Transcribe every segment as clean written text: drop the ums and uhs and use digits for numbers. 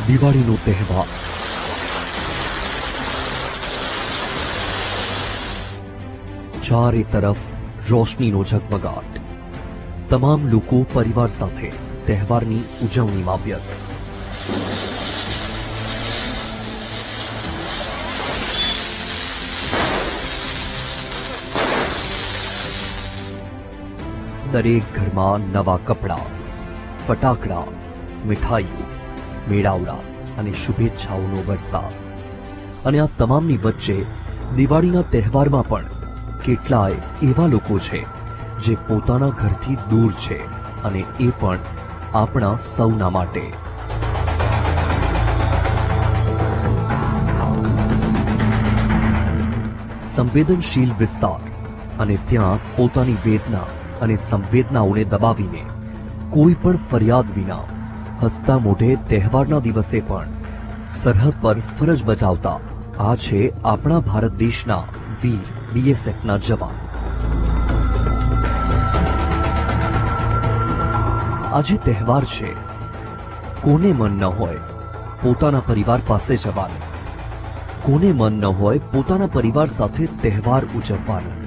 દિવાળીનો તહેવાર ચારે તરફ રોશનીનો ઝગમગાટ. તમામ લોકો પરિવાર સાથે તહેવારની ઉજવણીમાં વ્યસ્ત. દરેક ઘરમાં નવા કપડાં, ફટાકડા, મીઠાઈઓ, મેળાવડા અને શુભેચ્છાઓનો વરસાદ. અને આ તમામની વચ્ચે દિવાળીના તહેવારમાં પણ કેટલાય એવા લોકો છે જે પોતાના ઘરથી દૂર છે, અને એ પણ આપણા સૌના માટે. સંવેદનશીલ વિસ્તાર, અને ત્યાં પોતાની વેદના અને સંવેદનાઓને દબાવીને કોઈ પણ ફરિયાદ વિના હસતા મોઢે તહેવારના દિવસે પણ સરહદ પર ફરજ બજાવતા આ છે આપણા ભારત દેશના વીર બીએસએફના જવાન. આજે તહેવાર છે. કોને મન ન હોય પોતાના પરિવાર પાસે જવાનું? કોને મન ન હોય પોતાના પરિવાર સાથે તહેવાર ઉજવવાનું?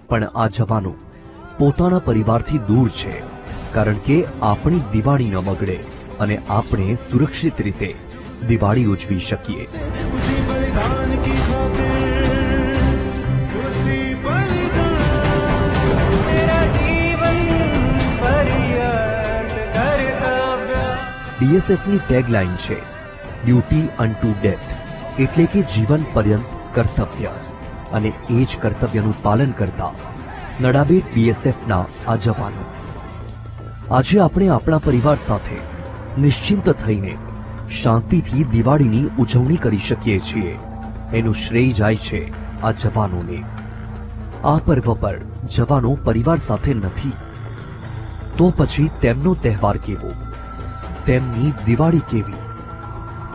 પણ આ જવાનો પોતાના પરિવારથી દૂર છે, કારણ કે આપણી દિવાળી ન બગડે અને આપણે સુરક્ષિત રીતે દિવાળી ઉજવી શકીએ. બીએસએફની ટેગલાઇન છે ડ્યુટી અનટુ ડેથ, એટલે કે જીવન પર્યંત કર્તવ્ય. અને એ જ કર્તવ્યનું પાલન કરતા નડાબેટ બીએસએફના આ જવાનો. આજે આપણે આપણા પરિવાર સાથે નિશ્ચિંત થઈને શાંતિથી દિવાળીની ઉજવણી કરી શકીએ છીએ. એનું શ્રેય જાય છે આ જવાનોને. આ પર્વ પર જવાનો પરિવાર સાથે નથી તો પછી તેમનો તહેવાર કેવો, તેમની દિવાળી કેવી?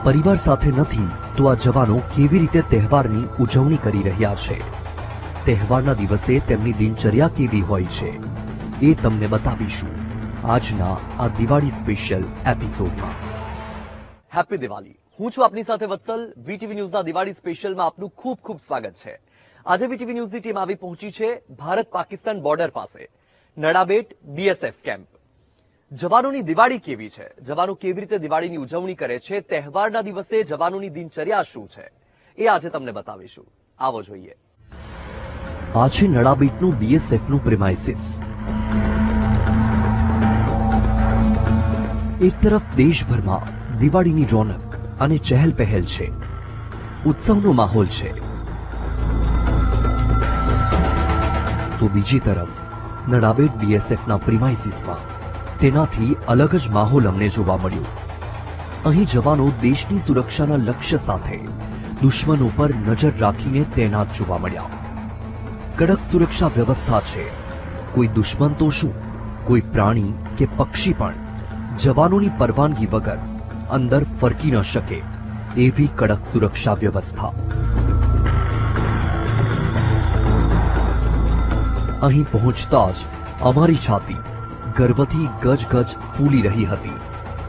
પરિવાર સાથે નથી તો આ જવાનો કેવી રીતે તહેવારની ઉજવણી કરી રહ્યા છે? તહેવારના દિવસે તેમની દિનચર્યા કેવી હોય છે એ તમને બતાવીશું આજના આ દિવાળી સ્પેશિયલ એપિસોડમાં. હેપી દિવાળી. હું છું આપની સાથે વત્સલ. વીટીવી ન્યૂઝના દિવાળી સ્પેશિયલમાં આપનું ખૂબ ખૂબ સ્વાગત છે. આજે વીટીવી ન્યૂઝની ટીમ આવી પહોંચી છે ભારત પાકિસ્તાન બોર્ડર પાસે નડાબેટ બીએસએફ કેમ્પ. જવાનોની દિવાળી કેવી છે, જવાનો કેવી રીતે દિવાળીની ઉજવણી કરે છે, તહેવારના દિવસે જવાનોની દિનચર્યા શું છે, એ આજે તમને બતાવીશું. આવો જોઈએ. આ છે નડાબેટનું બીએસએફનું પ્રિમાઇસીસ. એક તરફ દેશભરમાં દિવાળીની રોનક અને ચહેલ પહેલ છે, ઉત્સવનો માહોલ છે, તો બીજી તરફ નડાબેટ બીએસએફના પ્રિમાઇસીસમાં તેનાથી અલગ જ માહોલ અમને જોવા મળ્યો. અહીં જવાનો દેશની સુરક્ષાના લક્ષ્ય સાથે દુશ્મનો પર નજર રાખીને તૈનાત જોવા મળ્યા. કડક સુરક્ષા વ્યવસ્થા છે. કોઈ દુશ્મન તો શું, કોઈ પ્રાણી કે પક્ષી પણ જવાનોની પરવાનગી વગર અંદર ફરકી ન શકે એવી કડક સુરક્ષા વ્યવસ્થા. અહીં પહોંચતા જ અમારી છાતી ગર્વથી ગજગજ ફૂલી રહી હતી,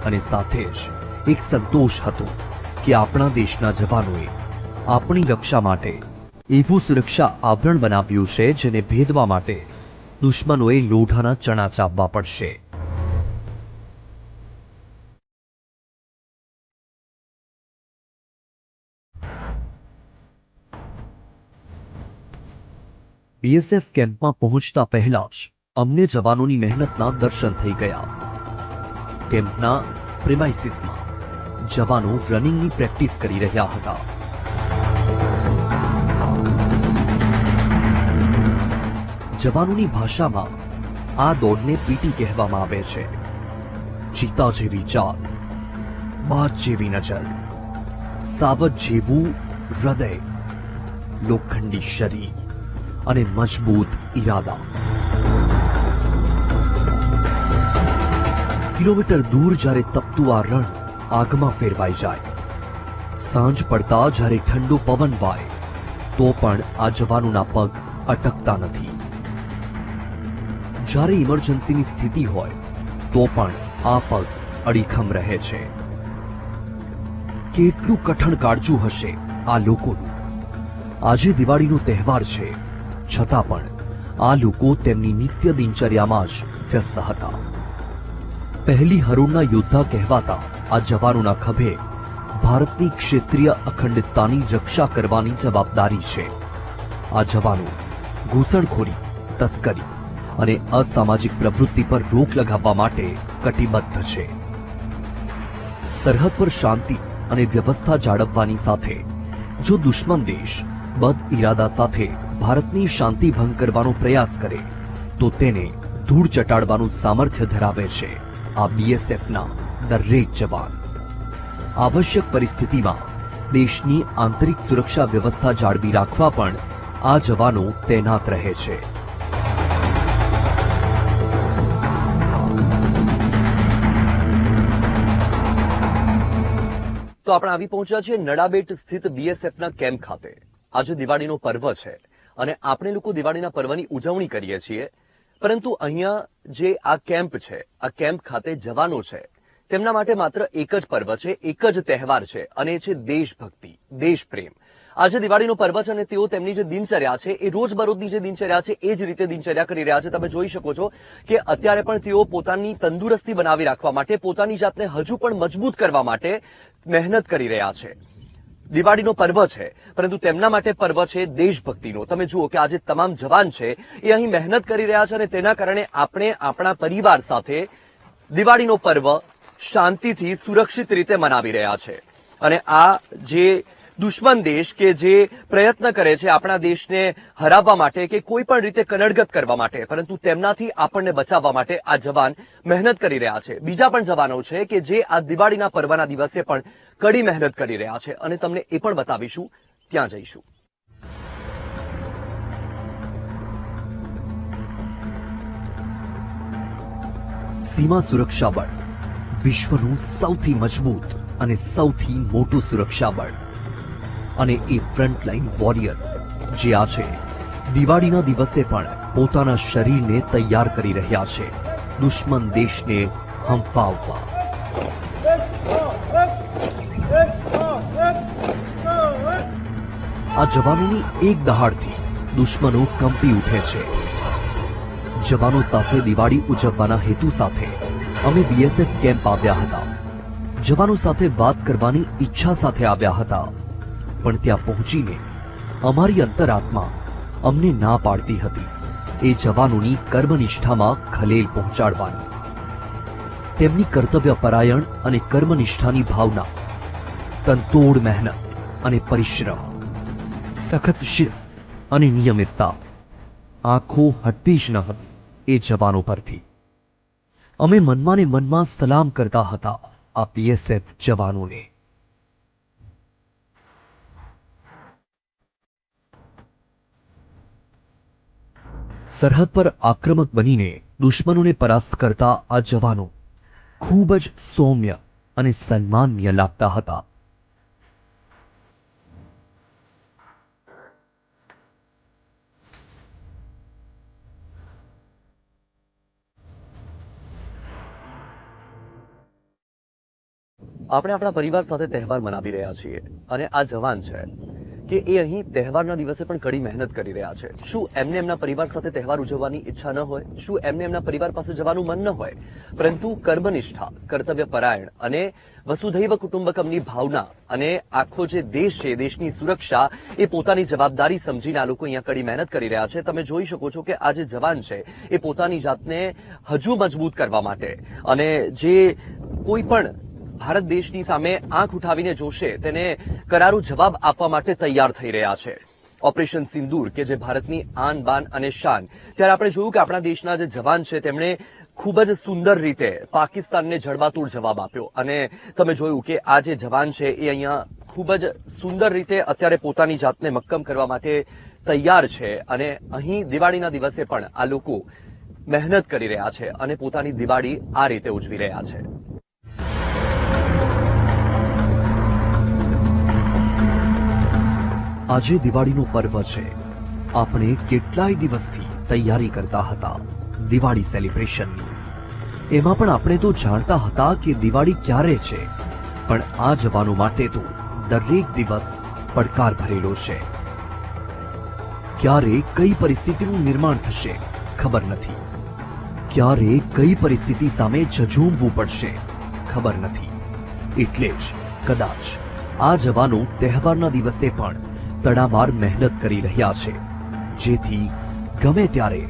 અને સાથે જ એક સંતોષ હતો કે આપણા દેશના જવાનોએ આપણી રક્ષા માટે એવું સુરક્ષા આવરણ બનાવ્યું છે જેને ભેદવા માટે દુશ્મનોએ લોઢાના ચણા ચાવવા પડશે. બીએસએફ કેમ્પમાં પહોંચતા પહેલા જ અમને જવાનોની મહેનતના દર્શન થઈ ગયા. કેમ્પના પ્રિમાઇસીસમાં જવાનો રનિંગની પ્રેક્ટિસ કરી રહ્યા હતા. જવાનોની ભાષામાં આ દોડને પીટી કહેવામાં આવે છે. ચિત્તા જેવી ચાલ, બાજ જેવી નજર, સાવજ જેવું હૃદય, લોખંડી શરીર અને મજબૂત ઈરાદા. કિલોમીટર દૂર જ્યારે તપતું આ રણ આગમાં ફેરવાઈ જાય, સાંજ પડતા જ્યારે ઠંડો પવન વાય, તો પણ આ જવાનોના પગ અટકતા નથી. જ્યારે ઇમરજન્સીની સ્થિતિ હોય તો પણ આ પગ અડીખમ રહે છે. કેટલું કઠણ કાળજું હશે આ લોકોનું. આજે દિવાળીનો તહેવાર છે, છતાં પણ આ લોકો તેમની નિત્ય દિનચર્યામાં જ વ્યસ્ત હતા. પહેલી હરોળના યોદ્ધા કહેવાતા આ જવાનોના ખભે ભારતની ક્ષેત્રીય અખંડિતતાની રક્ષા કરવાની જવાબદારી છે. આ જવાનો ઘૂસણખોરી, તસ્કરી અને અસામાજિક પ્રવૃત્તિ પર રોક લગાવવા માટે કટિબદ્ધ છે. સરહદ પર શાંતિ અને વ્યવસ્થા જાળવવાની સાથે જો દુશ્મન દેશ બદ ઇરાદા સાથે ભારતની શાંતિ ભંગ કરવાનો પ્રયાસ કરે તો તેને ધૂળ ચટાડવાનું સામર્થ્ય ધરાવે છે આ બીએસએફના દરેક જવાન. આવશ્યક પરિસ્થિતિમાં દેશની આંતરિક સુરક્ષા વ્યવસ્થા જાળવી રાખવા પણ આ જવાનો તૈનાત રહે છે. તો આપણે આવી પહોંચ્યા છીએ નડાબેટ સ્થિત બીએસએફના કેમ્પ ખાતે. આજે દિવાળીનો પર્વ છે અને આપણે લોકો દિવાળીના પર્વની ઉજવણી કરીએ છીએ, પરંતુ અહીંયા જે આ કેમ્પ છે, આ કેમ્પ ખાતે જવાનો છે, તેમના માટે માત્ર એક જ પર્વ છે, એક જ તહેવાર છે અને એ છે દેશભક્તિ, દેશપ્રેમ. આજે દિવાળીનો પર્વ છે અને તેઓ તેમની જે દિનચર્યા છે એ રોજબરોજની જે દિનચર્યા છે એ જ રીતે દિનચર્યા કરી રહ્યા છે. તમે જોઈ શકો છો કે અત્યારે પણ તેઓ પોતાની તંદુરસ્તી બનાવી રાખવા માટે, પોતાની જાતને હજુ પણ મજબૂત કરવા માટે મહેનત કરી રહ્યા છે. દિવાળીનો પર્વ છે, પરંતુ તેમના માટે પર્વ છે દેશભક્તિનો. તમે જુઓ કે આજે તમામ જવાન છે એ અહીં મહેનત કરી રહ્યા છે અને તેના કારણે આપણે આપણા પરિવાર સાથે દિવાળીનો પર્વ શાંતિથી, સુરક્ષિત રીતે મનાવી રહ્યા છે. અને આ જે દુશ્મન દેશ કે જે પ્રયત્ન કરે છે આપણા દેશને હરાવવા માટે કે કોઈ પણ રીતે કનડગત કરવા માટે, પરંતુ તેમનાથી આપણને બચાવવા માટે આ જવાન મહેનત કરી રહ્યા છે. બીજા પણ જવાનો છે કે જે આ દિવાળીના પર્વના દિવસે પણ કડી મહેનત કરી રહ્યા છે અને તમને એ પણ બતાવીશું, ત્યાં જઈશું. સીમા સુરક્ષા બળ વિશ્વનું સૌથી મજબૂત અને સૌથી મોટું સુરક્ષા બળ અને એ ફ્રન્ટલાઇન વોરિયર જે આ છે દિવાળીના દિવસે પણ પોતાના શરીરને તૈયાર કરી રહ્યા છે દુશ્મન દેશને હંફાવવા. આ જવાનોની એક દહાડથી દુશ્મનો કંપી ઉઠે છે. જવાનો સાથે દિવાળી ઉજવવાના હેતુ સાથે અમે બીએસએફ કેમ્પ આવ્યા હતા. જવાનો સાથે વાત કરવાની ઈચ્છા સાથે આવ્યા હતા, પણ ત્યાં પહોંચીને અમારી અંતરાત્મા અમને ના પાડતી હતી એ જવાનોની કર્મનિષ્ઠામાં ખલેલ પહોંચાડવાની. તેમની કર્તવ્યપરાયણ અને કર્મનિષ્ઠાની ભાવના, તનતોડ મહેનત અને પરિશ્રમ, સખત શિસ્ત અને નિયમિતતા આંખો હટતી જ ન હતી એ જવાનો પરથી. અમે મનમાં ને મનમાં સલામ કરતા હતા આ બીએસએફ જવાનોને. સરહદ પર આક્રમક બનીને દુશ્મનોને પરાસ્ત કરતા આ જવાનો ખૂબ જ સૌમ્ય અને સન્માનીય લાગતા હતા. આપણે આપણા પરિવાર સાથે તહેવાર મનાવી રહ્યા છીએ અને આ જવાન છે કે એ અહીં તહેવારના દિવસે પણ કડી મહેનત કરી રહ્યા છે. શું એમને એમના પરિવાર સાથે તહેવાર ઉજવવાની ઈચ્છા ન હોય? શું એમને એમના પરિવાર પાસે જવાનું મન ન હોય? પરંતુ કર્મનિષ્ઠા, કર્તવ્યપરાયણ અને વસુધૈવ કુટુંબકમની ભાવના અને આખો જે દેશ છે, દેશની સુરક્ષા એ પોતાની જવાબદારી સમજીને આ લોકો અહીંયા કડી મહેનત કરી રહ્યા છે. તમે જોઈ શકો છો કે આ જે જવાન છે એ પોતાની જાતને હજુ મજબૂત કરવા માટે અને જે કોઈ પણ ભારત દેશની સામે આંખ ઉઠાવીને જોશે તેને કરારો જવાબ આપવા માટે તૈયાર થઈ રહ્યા છે. ઓપરેશન સિંદૂર કે જે ભારતની આન બાન અને શાન, ત્યારે આપણે જોયું કે આપણા દેશના જે જવાન છે તેમણે ખૂબ જ સુંદર રીતે પાકિસ્તાનને જડબાતોડ જવાબ આપ્યો અને તમે જોયું કે આ જે જવાન છે એ અહીંયા ખૂબ જ સુંદર રીતે અત્યારે પોતાની જાતને મક્કમ કરવા માટે તૈયાર છે અને અહીં દિવાળીના દિવસે પણ આ લોકો મહેનત કરી રહ્યા છે અને પોતાની દિવાળી આ રીતે ઉજવી રહ્યા છે. આજે દિવાળીનો પર્વ છે. આપણે કેટલાય દિવસથી તૈયારી કરતા હતા દિવાળી સેલિબ્રેશનની. એમાં પણ આપણે તો જાણતા હતા કે દિવાળી ક્યારે છે, પણ આ જવાનો માટે તો દરેક દિવસ પડકાર ભરેલો છે. ક્યારે કઈ પરિસ્થિતિનું નિર્માણ થશે ખબર નથી. ક્યારે કઈ પરિસ્થિતિ સામે ઝઝૂમવું પડશે ખબર નથી. એટલે જ કદાચ આ જવાનો તહેવારના દિવસે પણ તડામાર મહેનત કરી રહ્યા છે, જેથી ગમે ત્યારે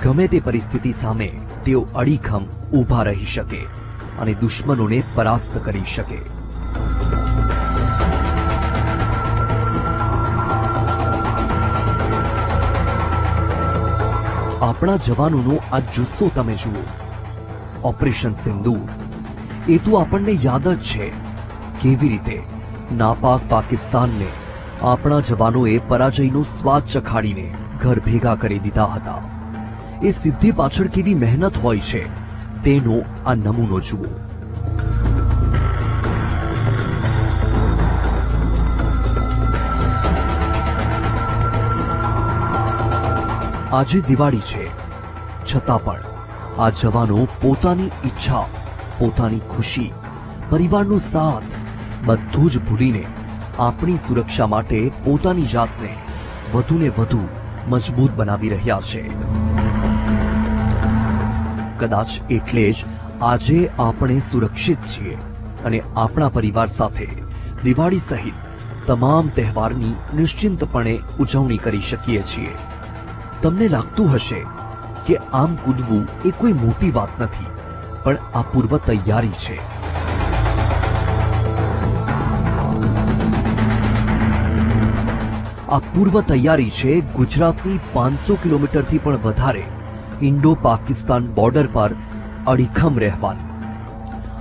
ગમે તે પરિસ્થિતિ સામે તેઓ અડીખમ ઊભા રહી શકે અને દુશ્મનોને પરાસ્ત કરી શકે. આપણા જવાનોનો આ જુસ્સો તમે જુઓ. ઓપરેશન સિંદૂર એ તો આપણને યાદ જ છે કેવી રીતે નાપાક પાકિસ્તાનને આપણા જવાનોએ પરાજયનો સ્વાદ ચખાડીને ઘર ભેગા કરી દીધા હતા. એ સિદ્ધિ પાછળ કેવી મહેનત હોય છે તેનો આ નમૂનો જુઓ. આજે દિવાળી છે, છતાં પણ આ જવાનો પોતાની ઈચ્છા, પોતાની ખુશી, પરિવારનો સાથ બધું જ ભૂલીને આપણી સુરક્ષા માટે પોતાની જાતને વધુને વધુ મજબૂત બનાવી રહ્યા છે. કદાચ એટલે જ આજે આપણે સુરક્ષિત છીએ અને આપણા પરિવાર સાથે દિવાળી સહિત તમામ તહેવારની નિશ્ચિંતપણે ઉજવણી કરી શકીએ છીએ. તમને લાગતું હશે કે આમ કૂદવું એ કોઈ મોટી વાત નથી, પણ આ પૂર્વ તૈયારી છે. આ પૂર્વ તૈયારી છે ગુજરાતની 500 કિલોમીટરથી પણ વધારે ઇન્ડો પાકિસ્તાન બોર્ડર પર અડીખમ રહેવાની.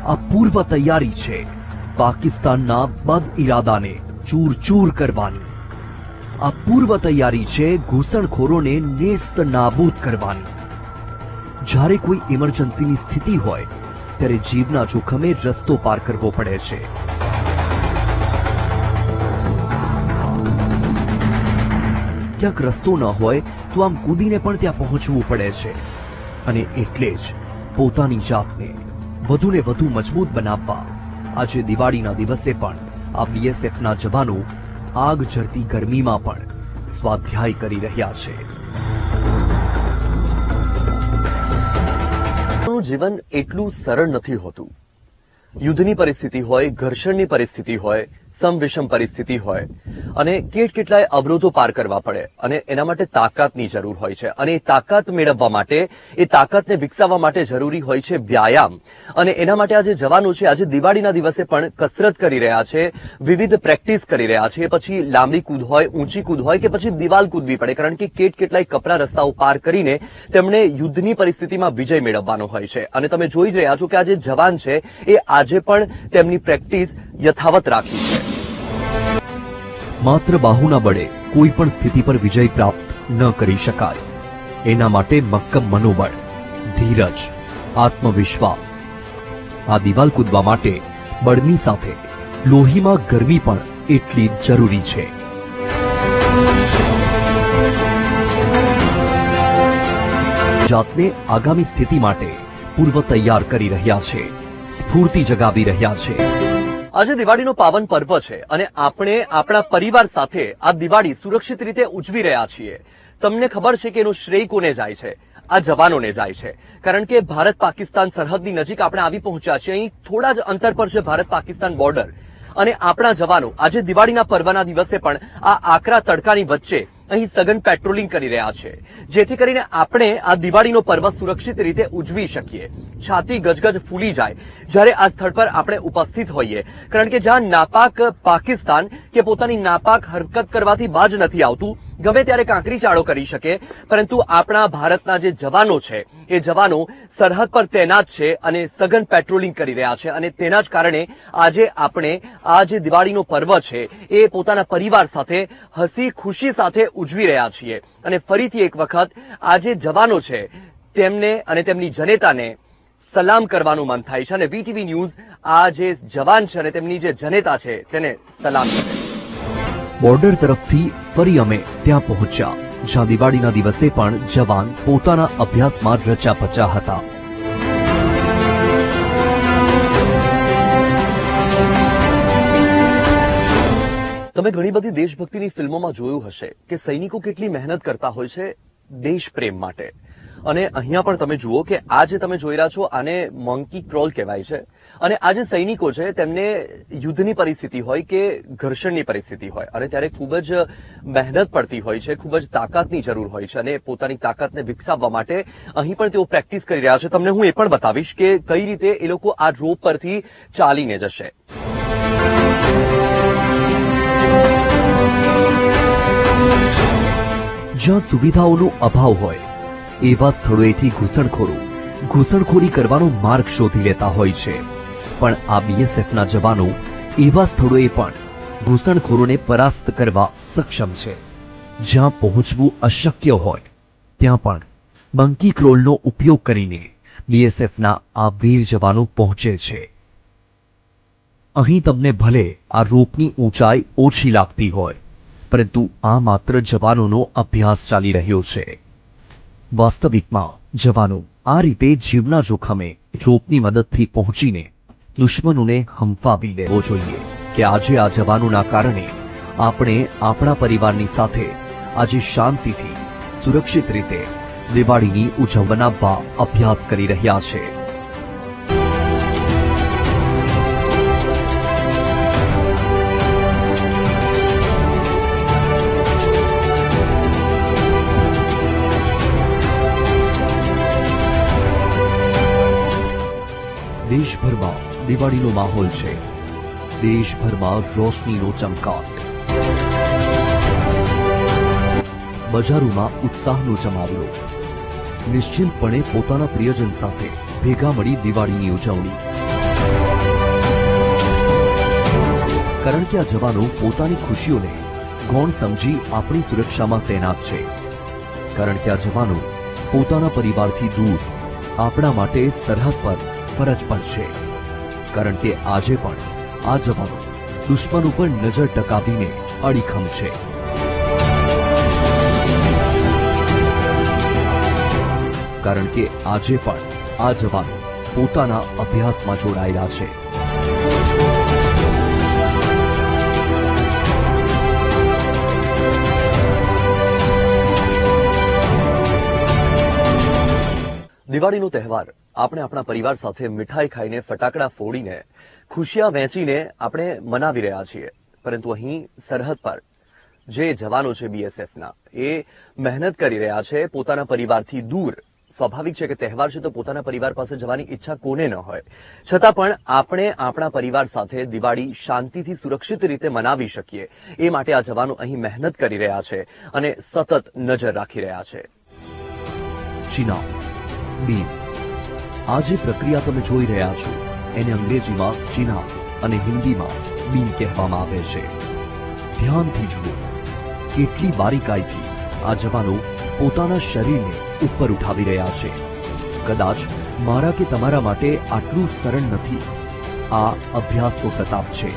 આ પૂર્વ તૈયારી છે પાકિસ્તાનના બદ ઇરાદાને ચૂર ચૂર કરવાની. આ પૂર્વ તૈયારી છે ઘૂસણખોરોને નેસ્ત નાબૂદ કરવાની. જ્યારે કોઈ ઇમરજન્સીની સ્થિતિ હોય ત્યારે જીવના જોખમે રસ્તો પાર કરવો પડે છે. ક્યાંક રસ્તો ન હોય તો આમ કૂદીને પણ ત્યાં પહોંચવું પડે છે. અને એટલે જ પોતાની જાતને વધુને વધુ મજબૂત બનાવવા આજે દિવાળીના દિવસે પણ આ બીએસએફના જવાનો આગ ઝરતી ગરમીમાં પણ સ્વાધ્યાય કરી રહ્યા છે. જીવન એટલું સરળ નથી હોતું. યુદ્ધની પરિસ્થિતિ હોય, ઘર્ષણની પરિસ્થિતિ હોય, સમવિષમ પરિસ્થિતિ હોય અને કેટલાય અવરોધો પાર કરવા પડે અને એના માટે તાકાતની જરૂર હોય છે. અને એ તાકાત મેળવવા માટે, એ તાકાતને વિકસાવવા માટે જરૂરી હોય છે વ્યાયામ. અને એના માટે આજે જવાનો છે, આજે દિવાળીના દિવસે પણ કસરત કરી રહ્યા છે, વિવિધ પ્રેક્ટિસ કરી રહ્યા છે. પછી લાંબી કૂદ હોય, ઊંચી કૂદ હોય કે પછી દિવાલ કૂદવી પડે, કારણ કે કેટલાય કપરા રસ્તાઓ પાર કરીને તેમણે યુદ્ધની પરિસ્થિતિમાં વિજય મેળવવાનો હોય છે. અને તમે જોઈ જ રહ્યા છો કે આ જે જવાન છે એ આજે પણ તેમની પ્રેક્ટિસ યથાવત રાખી છે. માત્ર બાહુના બળે કોઈ પણ સ્થિતિ પર વિજય પ્રાપ્ત ન કરી શકાય. એના માટે મક્કમ મનોબળ, ધીરજ, આત્મવિશ્વાસ. આ દિવાલ કૂદવા માટે બળની સાથે લોહીમાં ગરમી પણ એટલી જ જરૂરી છે. જાતને આગામી સ્થિતિ માટે પૂર્વ તૈયાર કરી રહ્યા છે, સ્ફૂર્તિ જગાવી રહ્યા છે. આજે દિવાળીનો પાવન પર્વ છે અને આપણે આપણા પરિવાર સાથે આ દિવાળી સુરક્ષિત રીતે ઉજવી રહ્યા છીએ. તમને ખબર છે કે એનું શ્રેય કોને જાય છે? આ જવાનોને જાય છે. કારણ કે ભારત પાકિસ્તાન સરહદની નજીક આપણે આવી પહોંચ્યા છીએ. અહીં થોડા જ અંતર પર છે ભારત પાકિસ્તાન બોર્ડર અને આપણા જવાનો આજે દિવાળીના પર્વના દિવસે પણ આ આકરા તડકાની વચ્ચે અહીં સઘન પેટ્રોલિંગ કરી રહ્યા છે, જેથી કરીને આપણે આ દિવાળીનો પર્વ સુરક્ષિત રીતે ઉજવી શકીએ. છાતી ગજગજ ફૂલી જાય જ્યારે આ સ્થળ પર આપણે ઉપસ્થિત હોઈએ, કારણ કે જ્યાં નાપાક પાકિસ્તાન કે પોતાની નાપાક હરકત કરવાથી બાજ નથી આવતું, ગમે ત્યારે કાંકરી ચાળો કરી શકે, પરંતુ આપણા ભારતના જે જવાનો છે એ જવાનો સરહદ પર તૈનાત છે અને સઘન પેટ્રોલિંગ કરી રહ્યા છે. અને તેના જ કારણે આજે આપણે આ જે દિવાળીનો પર્વ છે એ પોતાના પરિવાર સાથે હસી ખુશી સાથે ઉજવી રહ્યા છીએ. અને ફરીથી એક વખત આ જે જવાનો છે તેમને અને તેમની જનેતાને સલામ કરવાનું મન થાય છે. અને વીટીવી ન્યૂઝ આ જે જવાન છે અને તેમની જે જનેતા છે તેને સલામ કરે છે. બોર્ડર તરફથી ફરી અમે ત્યાં પહોંચ્યા જ્યાં દિવાળીના દિવસે પણ જવાન પોતાના અભ્યાસમાં રચ્યા હતા. તમે ઘણી બધી દેશભક્તિની ફિલ્મોમાં જોયું હશે કે સૈનિકો કેટલી મહેનત કરતા હોય છે દેશ પ્રેમ માટે. અને અહીંયા પણ તમે જુઓ કે આ જે તમે જોઈ રહ્યા છો આને મંકી ક્રોલ કહેવાય છે. અને આ જે સૈનિકો છે તેમને યુદ્ધની પરિસ્થિતિ હોય કે ઘર્ષણની પરિસ્થિતિ હોય અને ત્યારે ખૂબ જ મહેનત પડતી હોય છે, ખૂબ જ તાકાતની જરૂર હોય છે અને પોતાની તાકાતને વિકસાવવા માટે અહીં પણ તેઓ પ્રેક્ટિસ કરી રહ્યા છે. તમને હું એ પણ બતાવીશ કે કઈ રીતે એ લોકો આ રોપ પરથી ચાલીને જશે. જ્યાં સુવિધાઓનો અભાવ હોય એવા સ્થળોએથી ઘૂસણખોરી કરવાનો માર્ગ શોધી લેતા હોય છે. પણ આ બીએસએફના જવાનો એવા સ્થળોએ પણ ઘૂસણખોરોને પરાસ્ત કરવા સક્ષમ છે. જ્યાં પહોંચવું અશક્ય હોય ત્યાં પણ મંકી ક્રોલનો ઉપયોગ કરીને બીએસએફના આ વીર જવાનો પહોંચે છે. અહીં તમને ભલે આ રોપની ઊંચાઈ ઓછી લાગતી હોય, પરંતુ આ માત્ર જવાનોનો અભ્યાસ ચાલી રહ્યો છે. વાસ્તવિકમાં જવાનો આ રીતે જીવના જોખમે રોપની મદદથી પહોંચીને દુશ્મનોને હંફાવી દેવો જોઈએ કે આજે આ જવાનોના કારણે આપણે આપણા પરિવારની સાથે આજે શાંતિથી સુરક્ષિત રીતે દિવાળીની ઉજવણી બનાવવા અભ્યાસ કરી રહ્યા છે. દેશભરમાં દિવાળીનો માહોલ છે. દેશભરમાં રોશનીનો ચમકાટ. બજારોમાં ઉત્સાહનો જમાવડો. નિશ્ચિંતપણે પોતાના પ્રિયજન સાથે ભેગા મળી દિવાળીની ઉજવણી. કારણ કે આ જવાનો પોતાની ખુશીઓને ગૌણ સમજી આપણી સુરક્ષામાં તૈનાત છે. કારણ કે આ જવાનો પોતાના પરિવારથી દૂર આપણા માટે સરહદ પર ફરજ પર છે. કારણ કે આજે પણ આ જવાનો દુશ્મન ઉપર નજર ટકાવીને અડીખમ છે. કારણ કે આજે પણ આ જવાનો પોતાના અભ્યાસમાં જોડાયેલા છે. દિવાળીનો તહેવાર આપણે આપણા પરિવાર સાથે મીઠાઈ ખાઈને ફટાકડા ફોડીને ખુશિયા વહેંચીને આપણે મનાવી રહ્યા છીએ. પરંતુ અહીં સરહદ પર જે જવાનો છે બીએસએફના એ મહેનત કરી રહ્યા છે પોતાના પરિવારથી દૂર. સ્વાભાવિક છે કે તહેવાર છે તો પોતાના પરિવાર પાસે જવાની ઈચ્છા કોને ન હોય, છતાં પણ આપણે આપણા પરિવાર સાથે દિવાળી શાંતિથી સુરક્ષિત રીતે મનાવી શકીએ એ માટે આ જવાનો અહીં મહેનત કરી રહ્યા છે અને સતત નજર રાખી રહ્યા છે. ચીના બીમ. આ જે પ્રક્રિયા તમે જોઈ રહ્યા છો એને અંગ્રેજીમાં ચીના અને હિન્દીમાં બીમ કહેવામાં આવે છે. ધ્યાનથી જુઓ કેટલી બારીકાઈથી આ જવાનો પોતાના શરીરને ઉપર ઉઠાવી રહ્યા છે. કદાચ મારા કે તમારા માટે આટલું સરળ નથી. આ અભ્યાસનો પ્રતાપ છે.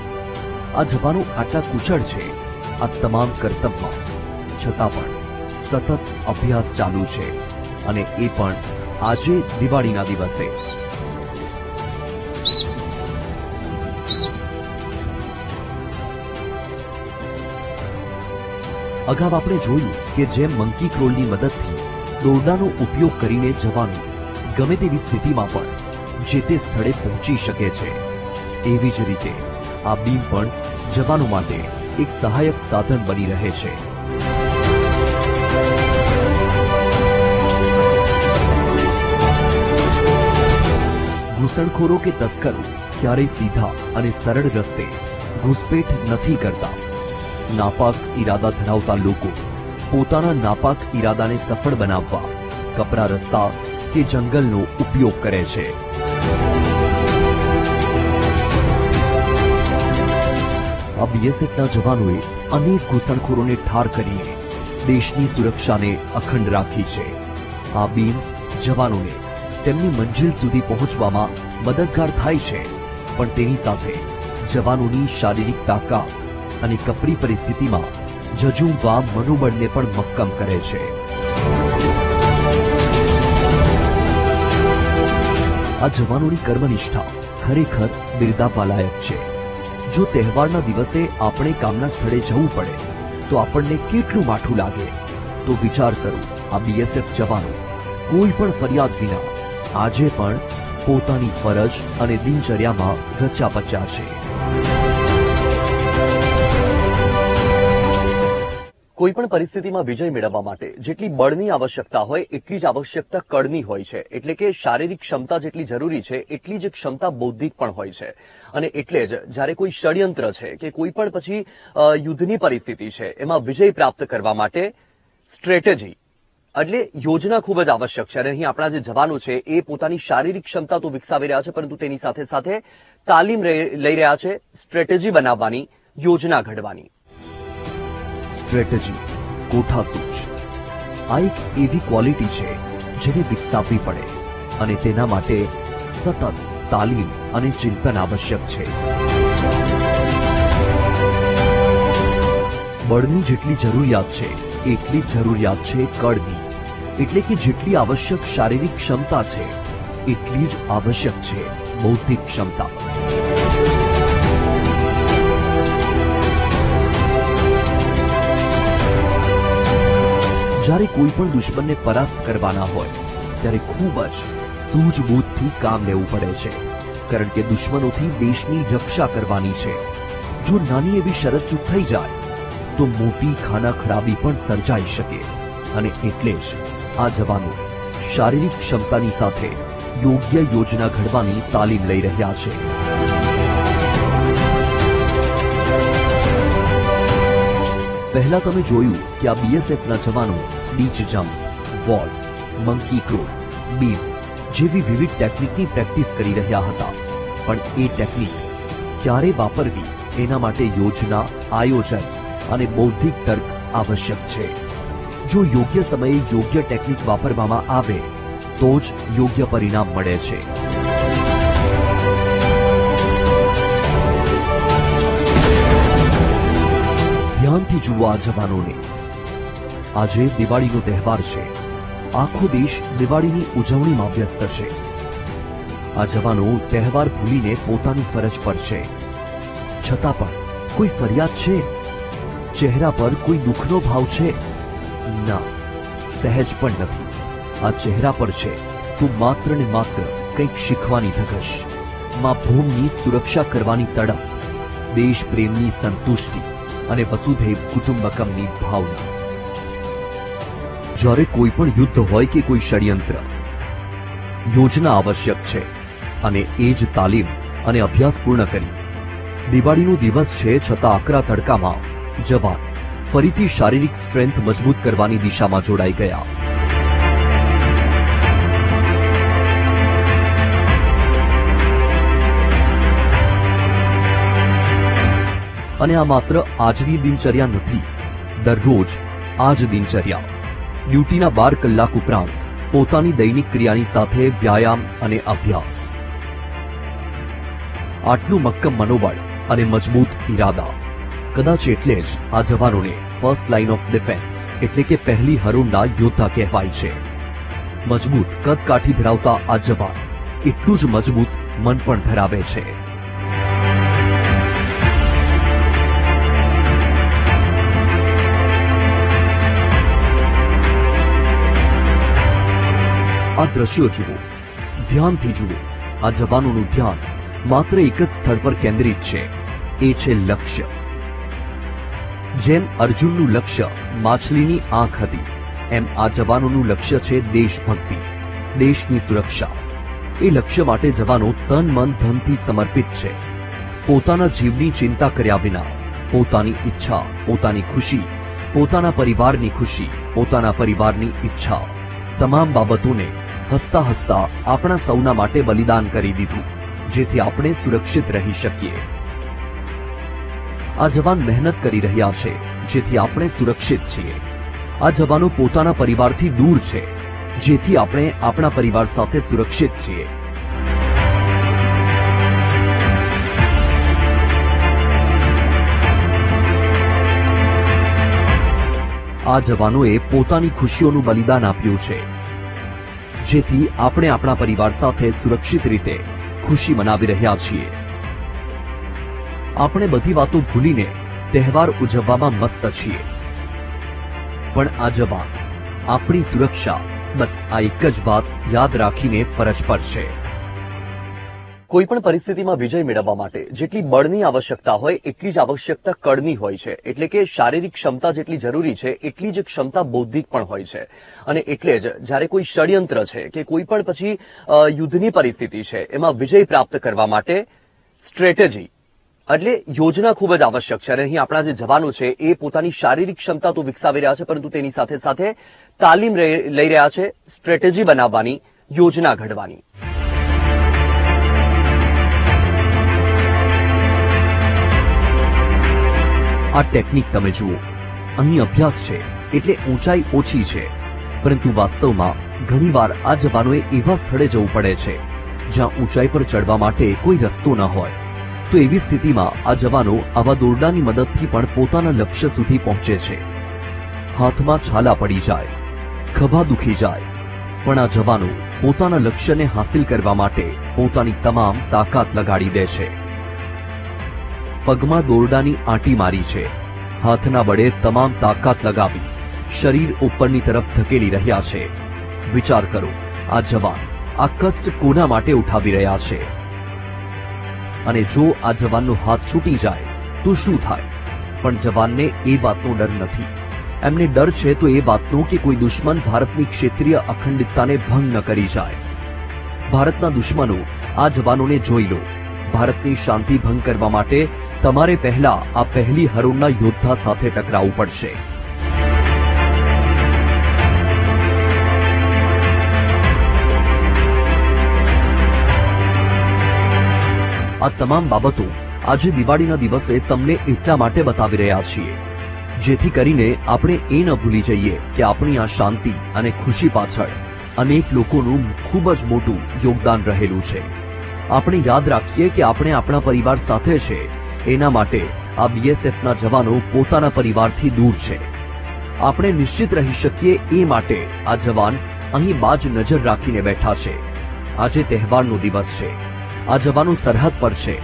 આ જવાનો આટલા કુશળ છે આ તમામ કર્તવ્યમાં, છતાં પણ સતત અભ્યાસ ચાલુ છે અને એ પણ આજે દિવાળીના દિવસે. અગાઉ આપણે જોયું કે જેમ મંકી ક્રોલની મદદથી દોરડાનો ઉપયોગ કરીને જવાનો ગમે તેવી સ્થિતિમાં પણ જે તે સ્થળે પહોંચી શકે છે, એવી જ રીતે આ બીમ પણ જવાનો માટે એક સહાયક સાધન બની રહે છે. ઘૂસણખોરો કે તસ્કરો ક્યારેય સીધા અને સરળ રસ્તે ઘૂસપેઠ નથી કરતા. નાપાક ઈરાદા ધરાવતા લોકો પોતાના નાપાક ઈરાદાને સફળ બનાવવા કપરા રસ્તા કે જંગલનો ઉપયોગ કરે છે. આ બીએસએફના જવાનોએ અનેક ઘૂસણખોરોને ઠાર કરીને દેશની સુરક્ષાને અખંડ રાખી છે. આ બીમ જવાનોને તેમની મંજિલ સુધી પહોંચવામાં મદદગાર થાય છે, પણ તેની સાથે જવાનોની શારીરિક તાકાત અને કપરી પરિસ્થિતિમાં ઝઝૂમવા મનોબળને પણ મક્કમ કરે છે. આ જવાનોની કર્મનિષ્ઠા ખરેખર બિરદાવવા લાયક છે. જો તહેવારના દિવસે આપણે કામના સ્થળે જવું પડે તો આપણને કેટલું માઠું લાગે. તો વિચાર કરો, આ બીએસએફ જવાનો કોઈ પણ ફરિયાદ વિના આજે પણ પોતાની ફરજ અને દિનચર્યામાં રચ્યા પચ્યા છે. કોઈ પણ પરિસ્થિતિમાં વિજય મેળવવા માટે જેટલી બળની આવશ્યકતા હોય એટલી જ આવશ્યકતા કળની હોય છે. એટલે કે શારીરિક ક્ષમતા જેટલી જરૂરી છે એટલી જ ક્ષમતા બૌદ્ધિક પણ હોય છે. અને એટલે જ જ્યારે કોઈ ષડયંત્ર છે કે કોઈ પણ પછી યુદ્ધની પરિસ્થિતિ છે એમાં વિજય પ્રાપ્ત કરવા માટે સ્ટ્રેટેજી એટલે યોજના ખૂબ જ આવશ્યક છે. અને અહીં આપણા જે જવાનો છે એ પોતાની શારીરિક ક્ષમતા તો વિકસાવી રહ્યા છે, પરંતુ તેની સાથે સાથે તાલીમ લઈ રહ્યા છે સ્ટ્રેટેજી બનાવવાની, યોજના ઘડવાની. સ્ટ્રેટેજી, કોઠાસૂઝ આ એક એવી ક્વોલિટી છે જેને વિકસાવવી પડે અને તેના માટે સતત તાલીમ અને ચિંતન આવશ્યક છે. બળની જેટલી જરૂરિયાત છે એટલી જ જરૂરિયાત છે કળની. એટલે કે જેટલી આવશ્યક શારીરિક ક્ષમતા છે એટલી જ આવશ્યક છે બૌદ્ધિક ક્ષમતા. જ્યારે કોઈ પણ દુશ્મનને પરાસ્ત કરવાના હોય ત્યારે ખૂબ જ સૂઝબૂઝથી કામ લેવું પડે છે, કારણ કે દુશ્મનોથી દેશની રક્ષા કરવાની છે. જો નાની એવી શરત ચૂક થઈ જાય તો મોટી ખાના ખરાબી પણ સર્જાઈ શકે. અને એટલે જ આ જવાનો શારીરિક ક્ષમતાની સાથે યોગ્ય યોજના ઘડવાની તાલીમ લઈ રહ્યા છે. પહેલા તમે જોયું કે આ બીએસએફના જવાનો beach jump, wall, monkey crow, beam જેવી વિવિધ ટેકનિકની પ્રેક્ટિસ કરી રહ્યા હતા. પણ એ ટેકનિક ક્યારે વાપરવી એના માટે યોજના, આયોજન અને બૌદ્ધિક તર્ક આવશ્યક છે. જો યોગ્ય સમયે યોગ્ય ટેકનિક વાપરવામાં આવે તો જ યોગ્ય પરિણામ મળે છે. ધ્યાનથી જુઓ આ જવાનોને. આજે દિવાળીનો તહેવાર છે. આખો દેશ દિવાળીની ઉજવણીમાં વ્યસ્ત છે. આ જવાનો તહેવાર ભૂલીને પોતાની ફરજ પર છે. છતાં પણ કોઈ ફરિયાદ છે? ચહેરા પર કોઈ દુઃખનો ભાવ છે? ના, સહેજ પણ નથી. આ ચહેરા પર છે તો માત્ર ને માત્ર કંઈક શીખવાની ધગશ, માં ભૂમની સુરક્ષા કરવાની તડપ, દેશ પ્રેમની સંતુષ્ટિ અને વસુધૈવ કુટુંબકમની ભાવના. જ્યારે કોઈ પણ યુદ્ધ હોય કે કોઈ ષડયંત્ર, યોજના આવશ્યક છે. અને એ જ તાલીમ અને અભ્યાસ પૂર્ણ કરી દિવાળીનો દિવસ છે છતાં આકરા તડકામાં જવાન ફરીથી શારીરિક સ્ટ્રેન્થ મજબૂત કરવાની દિશામાં જોડાઈ ગયા. અને આ માત્ર આજની દિનચર્યા નથી, દરરોજ આ જ દિનચર્યા. ડ્યુટીના 12 કલાક ઉપરાંત પોતાની દૈનિક ક્રિયાની સાથે વ્યાયામ અને અભ્યાસ. આટલું મક્કમ મનોબળ અને મજબૂત ઈરાદા. કદાચ એટલે જ આ જવાનોને ફર્સ્ટ લાઇન ઓફ ડિફેન્સ એટલે કે પહેલી હરોળના યોદ્ધા કહેવાય છે. મજબૂત કદકાઠી ધરાવતા આ જવાન એટલું જ મજબૂત મન પણ ધરાવે છે. આ દ્રશ્યો જુઓ, ધ્યાનથી જુઓ. આ જવાનોનું ધ્યાન માત્ર એક જ સ્થળ પર કેન્દ્રિત છે, એ છે લક્ષ્ય. જેમ અર્જુનનું લક્ષ્ય માછલીની આંખ હતી, એમ આ જવાનોનું લક્ષ્ય છે દેશભક્તિ, દેશની સુરક્ષા. એ લક્ષ્ય માટે જવાનો તન મન ધનથી સમર્પિત છે. પોતાના જીવની ચિંતા કર્યા વિના પોતાની ઈચ્છા, પોતાની ખુશી, પોતાના પરિવારની ખુશી, પોતાના પરિવારની ઈચ્છા, તમામ બાબતોને હસતા હસતા આપણા સૌના માટે બલિદાન કરી દીધું, જેથી આપણે સુરક્ષિત રહી શકીએ. આ જવાન મહેનત કરી રહ્યા છે જેથી આપણે સુરક્ષિત છીએ. આ જવાનો પોતાના પરિવારથી દૂર છે જેથી આપણે આપણા પરિવાર સાથે સુરક્ષિત છીએ. આ જવાનોએ પોતાની ખુશીઓનું બલિદાન આપ્યું છે જેથી આપણે આપણા પરિવાર સાથે સુરક્ષિત રીતે ખુશી મનાવી રહ્યા છીએ. આપણે બધી વાતો ભૂલીને તહેવાર ઉજવવામાં મસ્ત છીએ, પણ આ જવાન, આપણી સુરક્ષા, બસ આ એક જ વાત યાદ રાખીને ફરજ પર છે. કોઈ પણ પરિસ્થિતિમાં વિજય મેળવવા માટે જેટલી બળની આવશ્યકતા હોય એટલી જ આવશ્યકતા કળની હોય છે. એટલે કે શારીરિક ક્ષમતા જેટલી જરૂરી છે એટલી જ ક્ષમતા બૌદ્ધિક પણ હોય છે. અને એટલે જ જ્યારે કોઈ ષડયંત્ર છે કે કોઈ પણ પછી યુદ્ધની પરિસ્થિતિ છે એમાં વિજય પ્રાપ્ત કરવા માટે સ્ટ્રેટેજી એટલે યોજના ખૂબ જ આવશ્યક છે. અને અહીં આપણા જે જવાનો છે એ પોતાની શારીરિક ક્ષમતા તો વિકસાવી રહ્યા છે, પરંતુ તેની સાથે સાથે તાલીમ લઈ રહ્યા છે સ્ટ્રેટેજી બનાવવાની, યોજના ઘડવાની. આ ટેકનિક તમે જુઓ, અહીં અભ્યાસ છે એટલે ઊંચાઈ ઓછી છે, પરંતુ વાસ્તવમાં ઘણીવાર આ જવાનોએ એવા સ્થળે જવું પડે છે જ્યાં ઊંચાઈ પર ચડવા માટે કોઈ રસ્તો ન હોય. તો એવી સ્થિતિમાં આ જવાનો આવા દોરડાની મદદથી પણ પોતાના લક્ષ્ય સુધી પહોંચે છે. હાથમાં છાલા પડી જાય, ખભા દુખી જાય, પણ આ જવાનો પોતાના લક્ષ્યને હાંસિલ કરવા માટે પોતાની તમામ તાકાત લગાડી દે છે. પગમાં દોરડાની આંટી મારી છે, હાથના બળે તમામ તાકાત લગાવી શરીર ઉપરની તરફ ધકેલી રહ્યા છે. વિચાર કરો, આ જવાન આ કષ્ટ કોના માટે ઉઠાવી રહ્યા છે? અને જો આ જવાનનો હાથ છૂટી જાય તો શું થાય? પણ જવાનને એ વાતનો ડર નથી. એમને ડર છે તો એ વાતનો કે કોઈ દુશ્મન ભારતની ક્ષેત્રીય અખંડિતતાને ભંગ ન કરી જાય. ભારતના દુશ્મનો આ જવાનોને જોઈ લો. ભારતની શાંતિ ભંગ કરવા માટે તમારે પહેલા આ પહેલી હરોળના યોદ્ધા સાથે ટકરાવવું પડશે. આ તમામ બાબતો આજે દિવાળીના દિવસે તમને એટલા માટે બતાવી રહ્યા છીએ જેથી કરીને આપણે એ ન ભૂલી જઈએ કે આપણી આ શાંતિ અને ખુશી પાછળ અનેક લોકોનું ખૂબ જ મોટું યોગદાન રહેલું છે. આપણે યાદ રાખીએ કે આપણે આપણા પરિવાર સાથે છે, એના માટે આ બીએસએફના જવાનો પોતાના પરિવારથી દૂર છે. આપણે નિશ્ચિત રહી શકીએ એ માટે આ જવાન અહીં બાજ નજર રાખીને બેઠા છે. આજે તહેવારનો દિવસ છે, આ જવાનો સરહદ પર છે,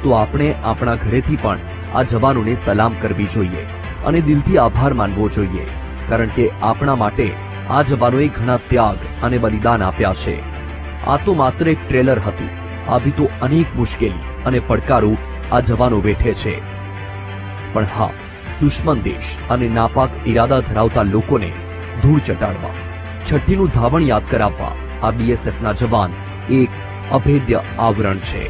તો આપણે આપણા ઘરેથી પણ આ જવાનોને સલામ કરવી જોઈએ અને દિલથી આભાર માનવો જોઈએ, કારણ કે આપણા માટે આ જવાનોએ ઘણા ત્યાગ અને બલિદાન આપ્યા છે. આ તો માત્ર એક ટ્રેલર હતું. આવી તો અનેક મુશ્કેલી અને પડકારો આ જવાનો વેઠે છે. પણ હા, દુશ્મન દેશ અને નાપાક ઈરાદા ધરાવતા લોકોને ધૂળ ચટાડવા, છઠ્ઠીનું ધાવણ યાદ કરાવવા આ બીએસએફના જવાન એક અભેદ્ય આવરણ છે.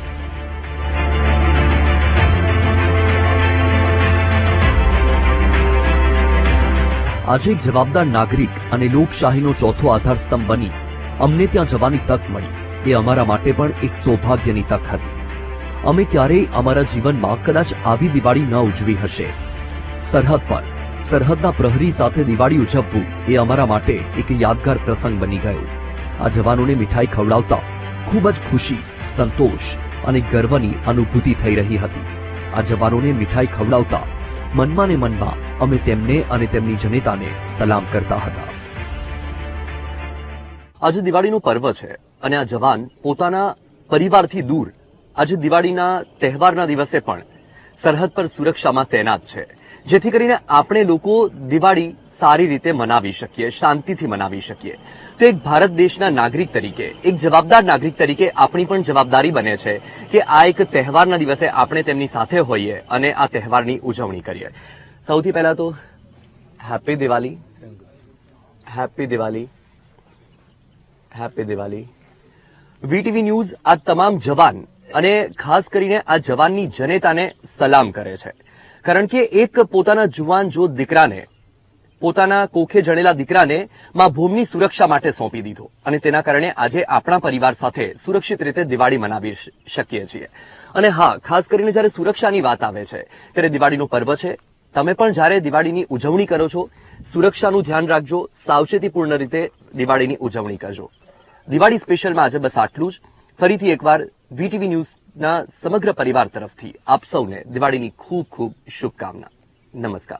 આજે એક જવાબદાર નાગરિક અને લોકશાહીનો ચોથો આધારસ્તંભ બની અમને ત્યાં જવાની તક મળી, એ અમારા માટે પણ એક સૌભાગ્યની તક હતી. અમે ક્યારેય અમારા જીવનમાં કદાચ આવી દિવાળી ન ઉજવી હશે. સરહદ પર સરહદના પ્રહરી સાથે દિવાળી ઉજવવું એ અમારા માટે એક યાદગાર પ્રસંગ બની ગયો. આ જવાનોને મીઠાઈ ખવડાવતા ખૂબ જ ખુશી, સંતોષ અને ગર્વની અનુભૂતિ થઈ રહી હતી. આ જવાનોને મીઠાઈ ખવડાવતા મનમાં ને મનમાં અમે તેમને અને તેમની જનતાને સલામ કરતા હતા. આજે દિવાળીનું પર્વ છે અને આ જવાન પોતાના પરિવારથી દૂર આજે દિવાળીના તહેવારના દિવસે પણ સરહદ પર સુરક્ષામાં તૈનાત છે, જેથી કરીને આપણે લોકો દિવાળી સારી રીતે મનાવી શકીએ, શાંતિથી મનાવી શકીએ. તો એક ભારત દેશના નાગરિક તરીકે, એક જવાબદાર નાગરિક તરીકે આપણી પણ જવાબદારી બને છે કે આ એક તહેવારના દિવસે આપણે તેમની સાથે હોઈએ અને આ તહેવારની ઉજવણી કરીએ. સૌથી પહેલા તો happy Diwali, happy Diwali, happy Diwali. VTV news આ તમામ જવાન અને ખાસ કરીને આ જવાનની જનતાને સલામ કરે છે, કારણ કે એક પોતાના જુવાન જો દીકરાને, પોતાના કોખે જણેલા દીકરાને માં ભૂમિની સુરક્ષા માટે સોંપી દીધો અને તેના કારણે આજે આપણા પરિવાર સાથે સુરક્ષિત રીતે દિવાળી મનાવી શકીએ છીએ. અને હા, ખાસ કરીને જ્યારે સુરક્ષાની વાત આવે છે ત્યારે દિવાળીનો પર્વ છે. તમે પણ જ્યારે દિવાળીની ઉજવણી કરો છો, સુરક્ષાનું ધ્યાન રાખજો, સાવચેતીપૂર્ણ રીતે દિવાળીની ઉજવણી કરજો. દિવાળી સ્પેશિયલમાં આજે બસ આટલું જ. ફરીથી એકવાર વીટીવી ન્યૂઝના સમગ્ર પરિવાર તરફથી આપ સૌને દિવાળીની ખૂબ ખૂબ શુભકામના. નમસ્કાર.